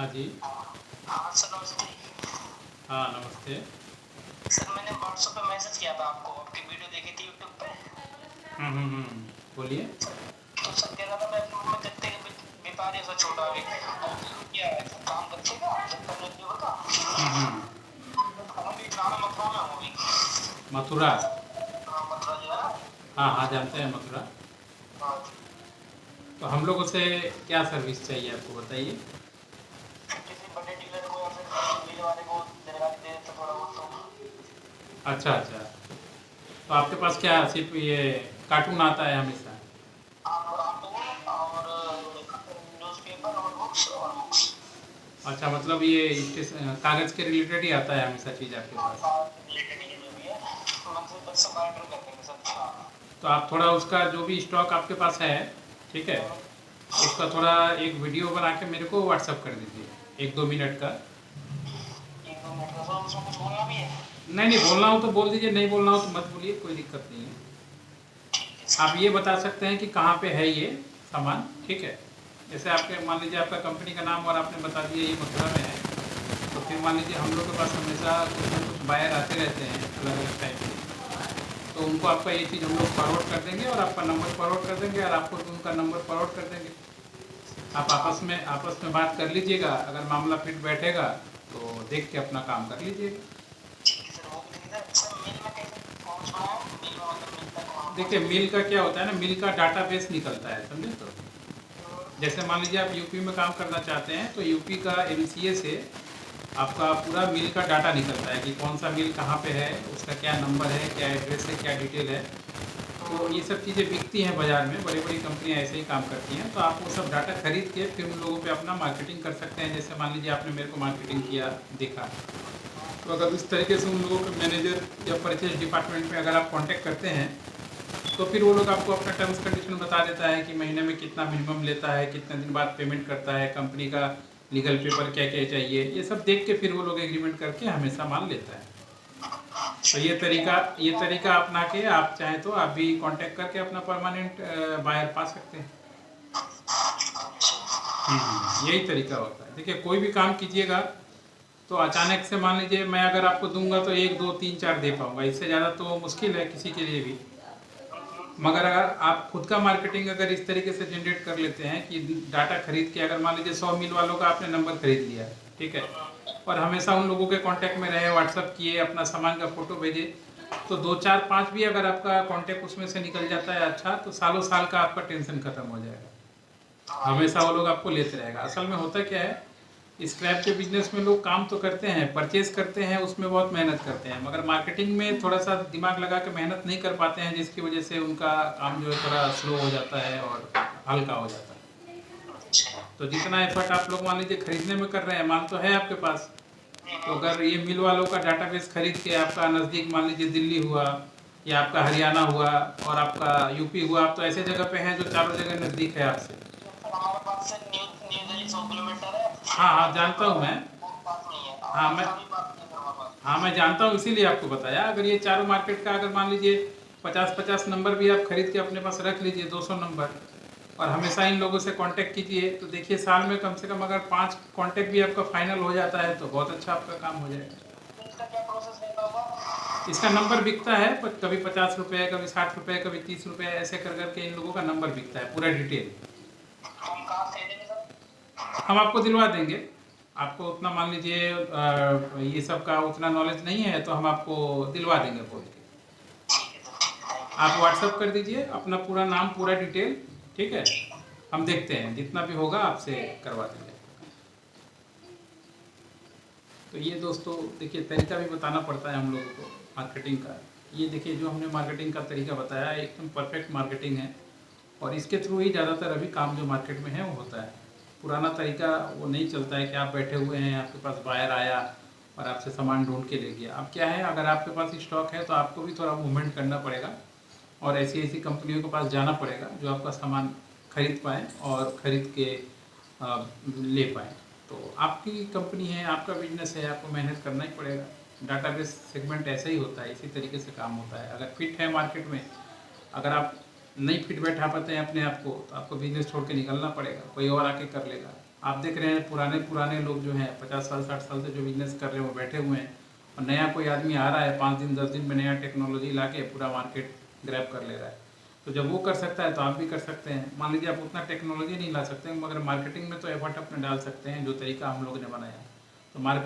हाँ जी। हाँ सर नमस्ते। हाँ, नमस्ते। सर मैंने व्हाट्सएप पे मैसेज किया था आपको, आपकी वीडियो देखी थी यूट्यूब पे। बोलिए। तो सर कह रहा था मैं फ्रूट में गत्ते व्यापारी से छोटा अभी और क्या है काम रखेगा जब तक नहीं होगा। हुँ, हुँ। हम भी गाना मथुरा में हूँ अभी। मथुरा। हाँ मथुरा जो है ना। हाँ, हाँ, जानते हैं मथुरा। हाँ, तो हम लोगों से क्या सर्विस चाहिए आपको बताइए? किसी बड़े डीलर को या फिर मिल वाले को जानकारी दे देते थोड़ा बहुत तो। अच्छा, अच्छा। तो आपके पास क्या सिर्फ़ ये कार्टून आता है हमेशा? आप कार्टून और न्यूज़पेपर और बुक्स। अच्छा, मतलब ये कागज़ के रिलेटेड ही आता है हमेशा चीज़ आपके हाँ पास? कार रिलेटेड ही जो भी है मंथली तक सब ऑर्डर कर देंगे सर। हाँ। तो आप थोड़ा उसका जो भी स्टॉक आपके पास है, ठीक है? उसका थोड़ा एक वीडियो बना के मेरे को व्हाट्सएप कर दीजिए, 1-2 मिनट का। 1-2 मिनट का सर उसमें कुछ बोलना भी है? नहीं, नहीं बोलना हो तो बोल दीजिए, नहीं बोलना हो तो मत बोलिए, कोई दिक्कत नहीं है। ठीक है आप सर। ये बता सकते हैं कि कहाँ पे है ये सामान, ठीक है? जैसे आपके मान लीजिए आपका कंपनी का नाम और आपने बता दिया ये मथुरा में है, तो फिर मान लीजिए हम लोग के पास हमेशा कुछ न कुछ बायर आते रहते हैं अलग-अलग टाइप के, तो उनको आपका ये चीज़ हम लोग फॉरवर्ड कर देंगे और आपका नंबर फॉरवर्ड कर देंगे और आपको भी उनका नंबर फॉरवर्ड कर देंगे। आप आपस में बात कर लीजिएगा, अगर मामला फिट बैठेगा तो देख के अपना काम कर लीजिएगा। ठीक है सर वो भी ठीक है सर। मिल में कैसे पहुँचना है? मिल में मतलब मिल तक वहाँ देखिए पहुँचना मिल का क्या होता है ना, मिल का डाटाबेस निकलता है, समझे? तो जैसे मान लीजिए आप यूपी में काम करना चाहते हैं तो यूपी का एमसीए से आपका पूरा मिल का डाटा निकलता है कि कौन सा मिल कहाँ पे है, उसका क्या नंबर है, क्या एड्रेस है, क्या डिटेल है। तो ये सब चीज़ें बिकती हैं बाज़ार में, बड़ी बड़ी कंपनियां ऐसे ही काम करती हैं। तो आप वो सब डाटा खरीद के फिर उन लोगों पे अपना मार्केटिंग कर सकते हैं। जैसे मान लीजिए आपने मेरे को मार्केटिंग किया, देखा, तो अगर इस तरीके से उन लोगों के मैनेजर या परचेज डिपार्टमेंट में अगर आप कांटेक्ट करते हैं तो फिर वो लोग आपको अपना टर्म्स कंडीशन बता देता है कि महीने में कितना मिनिमम लेता है, कितने दिन बाद पेमेंट करता है, कंपनी का लीगल पेपर क्या क्या चाहिए, ये सब देख के फिर वो लोग एग्रीमेंट करके हमेशा माल लेता है। तो ये तरीका अपना के आप चाहें तो आप भी कांटेक्ट करके अपना परमानेंट बायर पा सकते हैं। यही तरीका होता है। देखिए कोई भी काम कीजिएगा तो अचानक से मान लीजिए मैं अगर आपको दूंगा तो 1 2 3 4 दे पाऊंगा, इससे ज़्यादा तो मुश्किल है किसी के लिए भी। मगर अगर आप खुद का मार्केटिंग अगर इस तरीके से जनरेट कर लेते हैं कि डाटा खरीद के, अगर मान लीजिए 100 मिल वालों का आपने नंबर खरीद लिया, ठीक है, और हमेशा उन लोगों के कांटेक्ट में रहे, व्हाट्सअप किए, अपना सामान का फोटो भेजे, तो 2 4 5 भी अगर आपका कांटेक्ट उसमें से निकल जाता है अच्छा, तो सालों साल का आपका टेंशन खत्म हो जाएगा। हाँ ये हमेशा वो लोग आपको लेते रहेगा। असल में होता क्या है, स्क्रैप के बिजनेस में लोग काम तो करते हैं, परचेज करते हैं, उसमें बहुत मेहनत करते हैं, मगर मार्केटिंग में थोड़ा सा दिमाग लगा के मेहनत नहीं कर पाते हैं, जिसकी वजह से उनका काम जो है थोड़ा स्लो हो जाता है और हल्का हो जाता है। अच्छा। तो जितना एफर्ट आप लोग मान लीजिए खरीदने में कर रहे हैं, माल तो है आपके पास, तो अगर ये मिल वालों का डाटाबेस खरीद के आपका नज़दीक मान लीजिए दिल्ली हुआ या आपका हरियाणा हुआ और आपका यूपी हुआ, आप तो ऐसे जगह पे हैं जो चारों जगह नज़दीक है आपसे। सर हमारे पास से न्यू न्यू दिल्ली 100 किलोमीटर है। हाँ, हाँ, जानता हूँ मैं। बहुत पास नहीं है और हाँ, मैं मथुरा भी पास नहीं है हमारे पास। हाँ, मैं जानता हूँ, इसीलिए आपको बताया। अगर ये चारों मार्केट का अगर मान लीजिए 50-50 नंबर भी आप खरीद के अपने पास रख लीजिए, 200 नंबर, और हमेशा इन लोगों से कांटेक्ट कीजिए, तो देखिए साल में कम से कम अगर 5 कांटेक्ट भी आपका फाइनल हो जाता है तो बहुत अच्छा आपका काम हो जाएगा। तो इसका क्या प्रोसेस रहता होगा? इसका नंबर बिकता है, पर कभी 50 रुपये, कभी 60 रुपये, कभी 30 रुपये, ऐसे कर करके इन लोगों का नंबर बिकता है, पूरा डिटेल। तो हम कहाँ से देंगे सर? हम आपको दिलवा देंगे। आपको उतना मान लीजिए ये सब का उतना नॉलेज नहीं है, तो हम आपको दिलवा देंगे बोल के। ठीक है सर ठीक है थैंक आप व्हाट्सअप कर दीजिए अपना पूरा नाम, पूरा डिटेल, ठीक है? यू। हम देखते हैं जितना भी होगा आपसे करवा देंगे। तो ये दोस्तों देखिए तरीका भी बताना पड़ता है हम लोगों को मार्केटिंग का। ये देखिए जो हमने मार्केटिंग का तरीका बताया एकदम परफेक्ट मार्केटिंग है, और इसके थ्रू ही ज़्यादातर अभी काम जो मार्केट में है वो होता है। पुराना तरीका वो नहीं चलता है कि आप बैठे हुए हैं, आपके पास बायर आया और आपसे सामान ढूंढ के ले गया। अब क्या है, अगर आपके पास स्टॉक है तो आपको भी थोड़ा मूवमेंट करना पड़ेगा और ऐसी ऐसी कंपनियों के पास जाना पड़ेगा जो आपका सामान खरीद पाएँ और ख़रीद के ले पाएँ। तो आपकी कंपनी है, आपका बिजनेस है, आपको मेहनत करना ही पड़ेगा। डाटाबेस सेगमेंट ऐसा ही होता है, इसी तरीके से काम होता है। अगर फिट है मार्केट में, अगर आप नहीं फिट बैठा पाते हैं अपने आप को, तो आपको बिजनेस छोड़ के निकलना पड़ेगा, कोई और आके कर लेगा। आप देख रहे हैं पुराने पुराने लोग जो हैं 50 साल 60 साल से जो बिजनेस कर रहे हैं वो बैठे हुए हैं, और नया कोई आदमी आ रहा है 5 दिन 10 दिन में नया टेक्नोलॉजी ला के पूरा मार्केट ग्रैब कर ले रहा है। तो जब वो कर सकता है तो आप भी कर सकते हैं। मान लीजिए आप उतना टेक्नोलॉजी नहीं ला सकते मगर मार्केटिंग में तो एफर्ट अपने डाल सकते हैं, जो तरीका हम लोग ने बनाया। तो मार्केट